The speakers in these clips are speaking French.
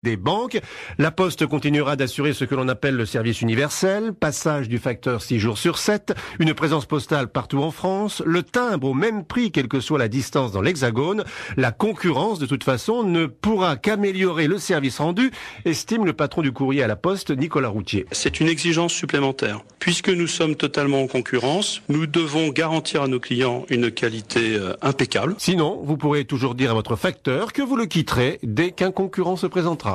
des banques. La Poste continuera d'assurer ce que l'on appelle le service universel, passage du facteur 6 jours sur 7, une présence postale partout en France, le timbre au même prix quelle que soit la distance dans l'Hexagone. La concurrence, de toute façon, ne pourra qu'améliorer le service rendu, estime le patron du courrier à la Poste, Nicolas Routier. C'est une exigence supplémentaire. Puisque nous sommes totalement en concurrence, nous devons garantir à nos clients une qualité impeccable. Sinon, vous pourrez toujours dire à votre facteur que vous le quitterez dès qu'un concurrent se présentera.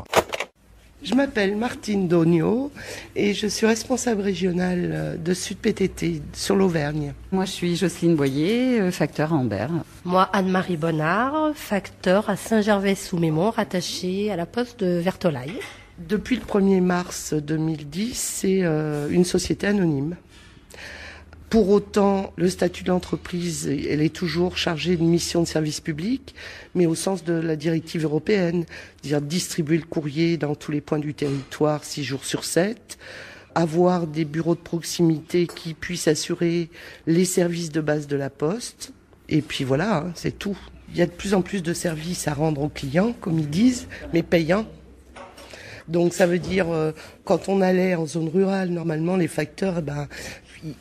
Je m'appelle Martine Dogno et je suis responsable régionale de Sud PTT sur l'Auvergne. Moi, je suis Jocelyne Boyer, facteur à Ambert. Moi, Anne-Marie Bonnard, facteur à Saint-Gervais-sous-Mémont, rattachée à la Poste de Vertolaye. Depuis le 1er mars 2010, c'est une société anonyme. Pour autant, le statut de l'entreprise, elle est toujours chargée d'une mission de service public, mais au sens de la directive européenne, c'est-à-dire distribuer le courrier dans tous les points du territoire 6 jours sur 7, avoir des bureaux de proximité qui puissent assurer les services de base de la Poste, et puis voilà, c'est tout. Il y a de plus en plus de services à rendre aux clients, comme ils disent, mais payants. Donc ça veut dire, quand on allait en zone rurale, normalement les facteurs,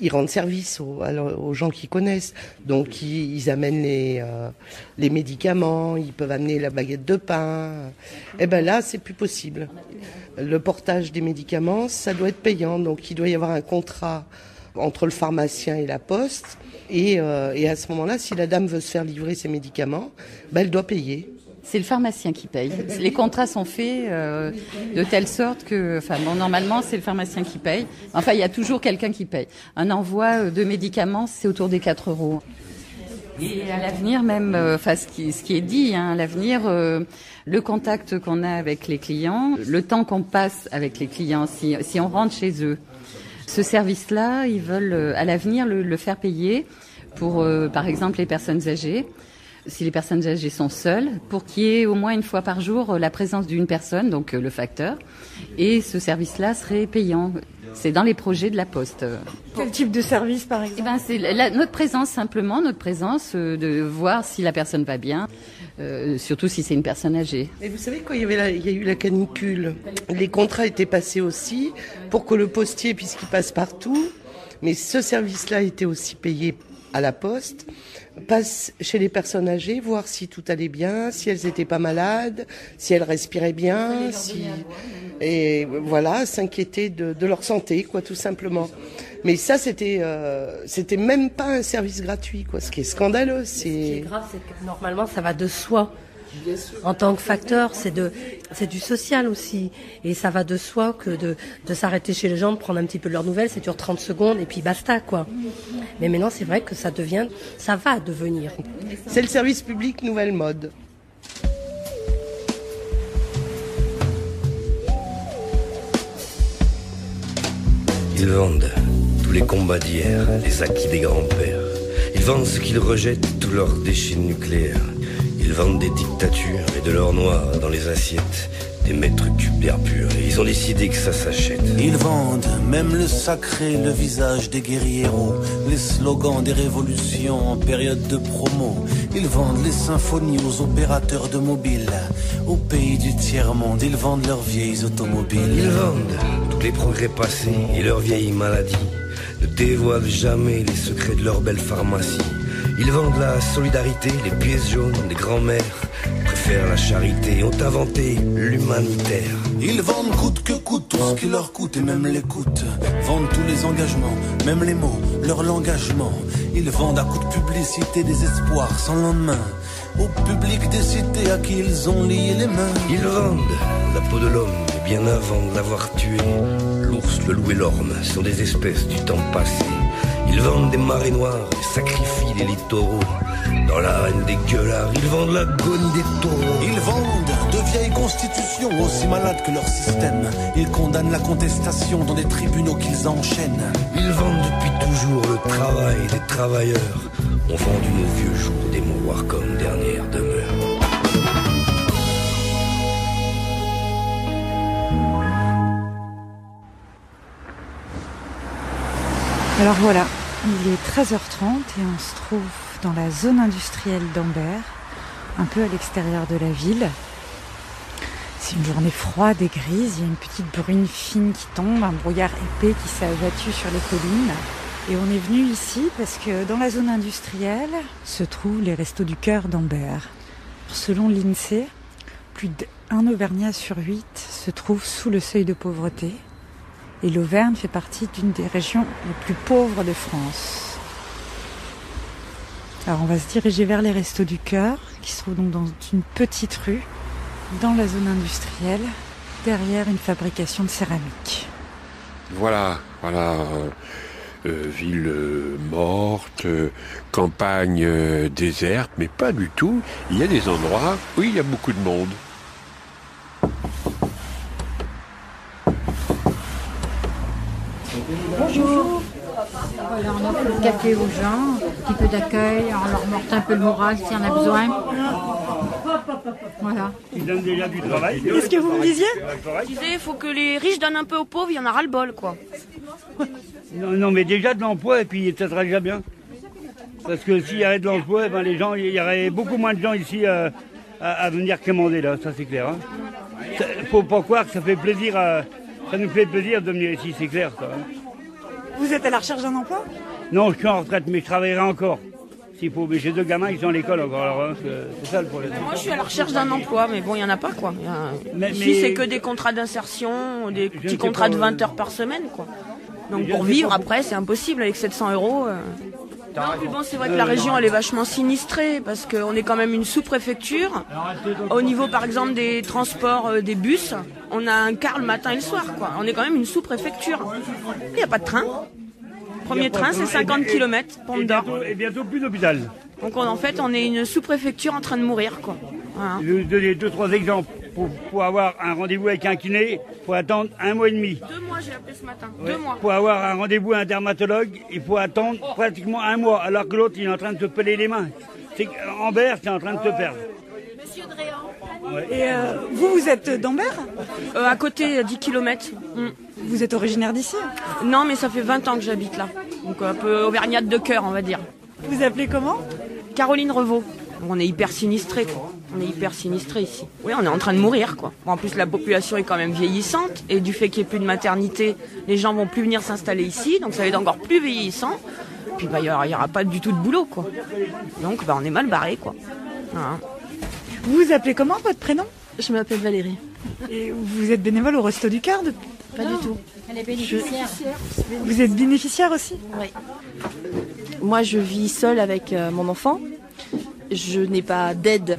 ils rendent service aux gens qui connaissent. Donc ils amènent les médicaments, ils peuvent amener la baguette de pain. Et là, c'est plus possible. Le portage des médicaments, ça doit être payant. Donc il doit y avoir un contrat entre le pharmacien et la Poste. Et à ce moment-là, si la dame veut se faire livrer ses médicaments, elle doit payer. C'est le pharmacien qui paye. Les contrats sont faits de telle sorte que, normalement, c'est le pharmacien qui paye. Enfin, il y a toujours quelqu'un qui paye. Un envoi de médicaments, c'est autour des 4 €. Et à l'avenir, même, ce qui est dit, à l'avenir, le contact qu'on a avec les clients, le temps qu'on passe avec les clients, si on rentre chez eux, ce service-là, ils veulent à l'avenir le faire payer pour, par exemple, les personnes âgées. Si les personnes âgées sont seules, pour qu'il y ait au moins une fois par jour la présence d'une personne, donc le facteur, et ce service-là serait payant. C'est dans les projets de la Poste. Quel type de service, par exemple ? C'est notre présence, simplement, de voir si la personne va bien, surtout si c'est une personne âgée. Et vous savez, quand il y a eu la canicule, les contrats étaient passés aussi pour que le postier, puisqu'il passe partout, mais ce service-là était aussi payé à la Poste, passe chez les personnes âgées, voir si tout allait bien, si elles n'étaient pas malades, si elles respiraient bien, et voilà, s'inquiéter de leur santé, quoi, tout simplement. Mais ça, c'était même pas un service gratuit, quoi. Ce qui est scandaleux, Ce qui est grave, c'est que normalement, ça va de soi. En tant que facteur, c'est du social aussi. Et ça va de soi que de s'arrêter chez les gens, de prendre un petit peu de leurs nouvelles, ça dure 30 secondes et puis basta, quoi. Mais maintenant, c'est vrai que ça va devenir. C'est le service public nouvelle mode. Ils vendent tous les combats d'hier, les acquis des grands-pères. Ils vendent ce qu'ils rejettent, tous leurs déchets nucléaires. Ils vendent des dictatures et de l'or noir dans les assiettes, des mètres cubes d'air pur, et ils ont décidé que ça s'achète. Ils vendent même le sacré, le visage des guerrieros, les slogans des révolutions en période de promo. Ils vendent les symphonies aux opérateurs de mobile, au pays du tiers-monde, ils vendent leurs vieilles automobiles. Ils vendent tous les progrès passés et leurs vieilles maladies, ne dévoilent jamais les secrets de leur belle pharmacie. Ils vendent la solidarité, les pièces jaunes des grands-mères, préfèrent la charité, ont inventé l'humanitaire. Ils vendent coûte que coûte tout ce qui leur coûte et même l'écoute. Vendent tous les engagements, même les mots, leur langagement. Ils vendent à coup de publicité des espoirs sans lendemain, au public des cités à qui ils ont lié les mains. Ils vendent la peau de l'homme bien avant de l'avoir tué. L'ours, le loup et l'orme sont des espèces du temps passé. Ils vendent des marées noires et sacrifient les littoraux. Dans l'arène des gueulards, ils vendent l'agonie des taureaux. Ils vendent de vieilles constitutions aussi malades que leur système. Ils condamnent la contestation dans des tribunaux qu'ils enchaînent. Ils vendent depuis toujours le travail des travailleurs. Ont vendu nos vieux jours des mouroirs comme dernière demeure. Alors voilà, il est 13h30 et on se trouve dans la zone industrielle d'Ambert, un peu à l'extérieur de la ville. C'est une journée froide et grise, il y a une petite bruine fine qui tombe, un brouillard épais qui s'est abattu sur les collines. Et on est venu ici parce que dans la zone industrielle se trouvent les Restos du Cœur d'Ambert. Selon l'INSEE, plus d'1 Auvergnat sur 8 se trouve sous le seuil de pauvreté. Et l'Auvergne fait partie d'une des régions les plus pauvres de France. Alors on va se diriger vers les Restos du Cœur, qui se trouvent donc dans une petite rue, dans la zone industrielle, derrière une fabrication de céramique. Voilà, ville morte, campagne déserte, mais pas du tout. Il y a des endroits où il y a beaucoup de monde. Bonjour. Voilà, on offre le café aux gens, un petit peu d'accueil, on leur monte un peu le moral s'il y en a besoin. Voilà. Ils donnent déjà du travail. Qu'est-ce que vous me disiez ? Je disais, il faut que les riches donnent un peu aux pauvres, il y en a ras-le-bol, quoi. Non, mais déjà de l'emploi, et puis ça sera déjà bien. Parce que s'il y avait de l'emploi, ben, les gens, il y aurait beaucoup moins de gens ici à venir commander, là, ça c'est clair. Hein. Faut pas croire que ça fait plaisir, ça nous fait plaisir de venir ici, c'est clair. Ça, hein. Vous êtes à la recherche d'un emploi ? Non, je suis en retraite, mais je travaillerai encore. S'il faut, mais j'ai 2 gamins qui sont à l'école encore, alors hein, c'est ça le problème. Moi je suis à la recherche d'un emploi, mais bon, il n'y en a pas, quoi. Ici c'est que des contrats d'insertion, des petits contrats de 20 heures par semaine, quoi. Donc pour vivre après, c'est impossible avec 700 €. Non, puis bon, c'est vrai que la région elle est vachement sinistrée parce qu'on est quand même une sous-préfecture. Au niveau par exemple des transports des bus, on a un quart le matin et le soir, quoi. On est quand même une sous-préfecture. Il n'y a pas de train. Premier train, c'est 50 km, Pont d'Or. Et bientôt plus d'hôpital. Donc en fait, on est une sous-préfecture en train de mourir, quoi. Voilà. Je vais vous donner 2-3 exemples. Pour avoir un rendez-vous avec un kiné, il faut attendre 1 mois et demi. 2 mois, j'ai appelé ce matin. Ouais. 2 mois. Pour avoir un rendez-vous à un dermatologue, il faut attendre pratiquement 1 mois, alors que l'autre, il est en train de se peler les mains. Ambert, c'est en train de se perdre. Monsieur Dréan. Ouais. Et vous êtes d'Ambert ? À côté, 10 km. Vous êtes originaire d'ici ? Non, mais ça fait 20 ans que j'habite là. Donc un peu auvergnate de cœur, on va dire. Vous appelez comment ? Caroline Revaux. On est hyper sinistrés, quoi. On est hyper sinistrés ici. Oui, on est en train de mourir, quoi. Bon, en plus, la population est quand même vieillissante. Et du fait qu'il n'y ait plus de maternité, les gens vont plus venir s'installer ici. Donc ça va être encore plus vieillissant. Puis il n'y aura pas du tout de boulot, quoi. Donc on est mal barrés, quoi. Voilà. Vous appelez comment votre prénom ? Je m'appelle Valérie. Et vous êtes bénévole au Resto du Cœur Pas du tout. Elle est bénéficiaire. Vous êtes bénéficiaire aussi ? Oui. Moi, je vis seule avec mon enfant. Je n'ai pas d'aide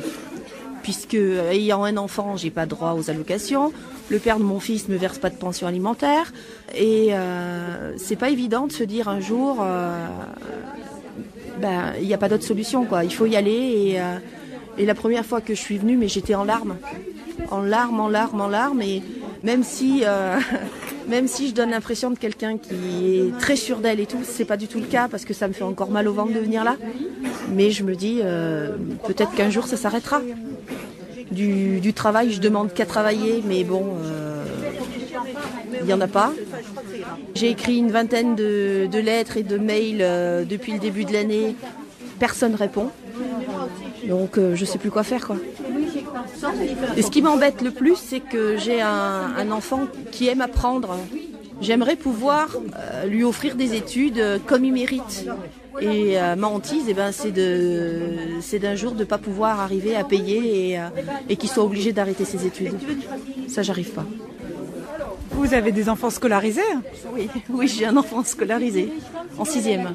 puisque, ayant un enfant, j'ai pas droit aux allocations. Le père de mon fils ne verse pas de pension alimentaire. Et c'est pas évident de se dire un jour, il n'y a pas d'autre solution, quoi. Il faut y aller. Et la première fois que je suis venue, mais j'étais en larmes. En larmes. Et même si je donne l'impression de quelqu'un qui est très sûr d'elle et tout, c'est pas du tout le cas parce que ça me fait encore mal au ventre de venir là. Mais je me dis, peut-être qu'un jour ça s'arrêtera. Du travail, je demande qu'à travailler, mais bon, il n'y en a pas. J'ai écrit une vingtaine de lettres et de mails depuis le début de l'année. Personne ne répond. Donc je ne sais plus quoi faire, quoi. Et ce qui m'embête le plus, c'est que j'ai un enfant qui aime apprendre. J'aimerais pouvoir lui offrir des études comme il mérite. Et ma hantise, c'est d'un jour de ne pas pouvoir arriver à payer et qu'il soit obligé d'arrêter ses études. Ça, j'arrive pas. Vous avez des enfants scolarisés ? Oui, j'ai un enfant scolarisé, en 6e.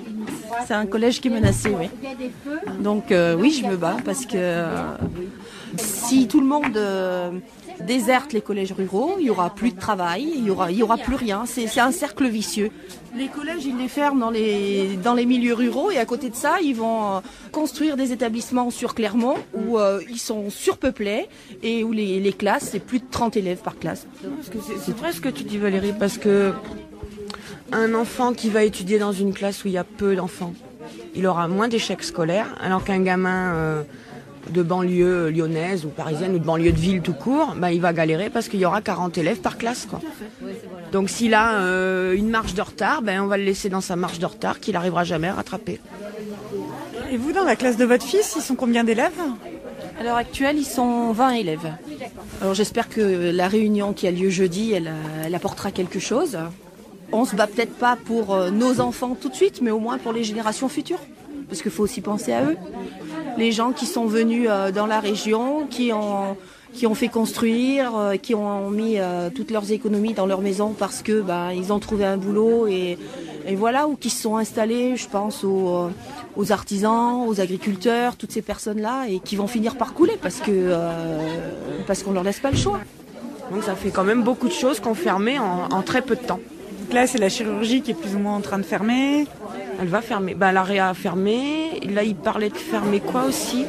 C'est un collège qui est menacé, oui. Donc oui, je me bats parce que si tout le monde déserte les collèges ruraux, il n'y aura plus de travail, il y aura plus rien. C'est un cercle vicieux. Les collèges, ils les ferment dans les milieux ruraux et à côté de ça, ils vont construire des établissements sur Clermont où ils sont surpeuplés et où les classes, c'est plus de 30 élèves par classe. C'est vrai ce que tu dis, Valérie, parce que un enfant qui va étudier dans une classe où il y a peu d'enfants, il aura moins d'échecs scolaires, alors qu'un gamin de banlieue lyonnaise ou parisienne ou de banlieue de ville tout court, il va galérer parce qu'il y aura 40 élèves par classe, quoi. Donc s'il a une marge de retard, on va le laisser dans sa marge de retard qu'il n'arrivera jamais à rattraper. Et vous, dans la classe de votre fils, ils sont combien d'élèves ? À l'heure actuelle, ils sont 20 élèves. Alors j'espère que la réunion qui a lieu jeudi, elle apportera quelque chose. On se bat peut-être pas pour nos enfants tout de suite, mais au moins pour les générations futures. Parce qu'il faut aussi penser à eux. Les gens qui sont venus dans la région, qui ont fait construire, qui ont mis toutes leurs économies dans leur maison parce que ils ont trouvé un boulot et voilà, ou qui se sont installés, je pense aux artisans, aux agriculteurs, toutes ces personnes-là, et qui vont finir par couler parce qu'on leur laisse pas le choix. Donc ça fait quand même beaucoup de choses qu'on fermait en très peu de temps. Donc là, c'est la chirurgie qui est plus ou moins en train de fermer. Elle va fermer. Elle a fermé. Là, il parlait de fermer quoi aussi ?